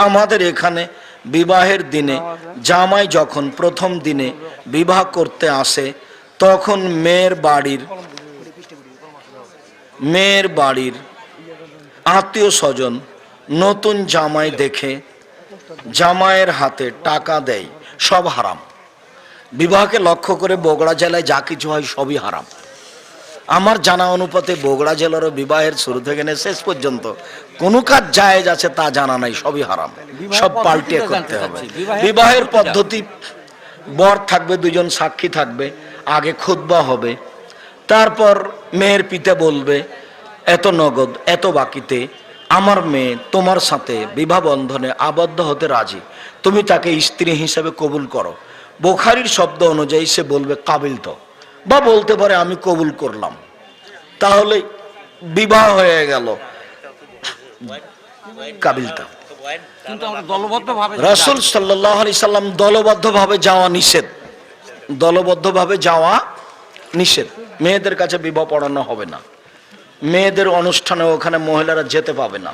আমাদের এখানে বিবাহের দিনে জামাই যখন প্রথম দিনে বিবাহ করতে আসে তখন মেয়ের বাড়ির আত্মীয় স্বজন নতুন জামাই দেখে জামাইয়ের হাতে টাকা দেয়, সব হারাম। বিবাহকে লক্ষ্য করে বগুড়া জেলায় যা কিছু হয় সবই হারাম। আমার জানা অনুপাতে বগুড়া জেলারও বিবাহের শুরু থেকে নিয়ে শেষ পর্যন্ত কোনো কাজ জায়েজ আছে তা জানা নাই, সবই হারাম, সব পাল্টে করতে হবে। বিবাহের পদ্ধতি, বর থাকবে, দুজন সাক্ষী থাকবে, আগে খুতবা হবে, তারপর মেয়ের পিতা বলবে এত নগদ এত বাকিতে আমার মেয়ে তোমার সাথে বিবাহ বন্ধনে আবদ্ধ হতে রাজি, তুমি তাকে স্ত্রী হিসেবে কবুল করো। বুখারীর শব্দ অনুযায়ী সে বলবে কাবিল তো, বা বলতে পারে আমি কবুল করলাম, তাহলে বিবাহ হয়ে গেল কাবিলতা। রাসূল সাল্লাল্লাহু আলাইহি সাল্লাম দলবদ্ধভাবে যাওয়া নিষেধ, দলবদ্ধভাবে যাওয়া নিষেধ। মেয়েদের কাছে বিবাহ পড়ানো হবে না, মেয়েদের অনুষ্ঠানে ওখানে মহিলারা যেতে পাবে না।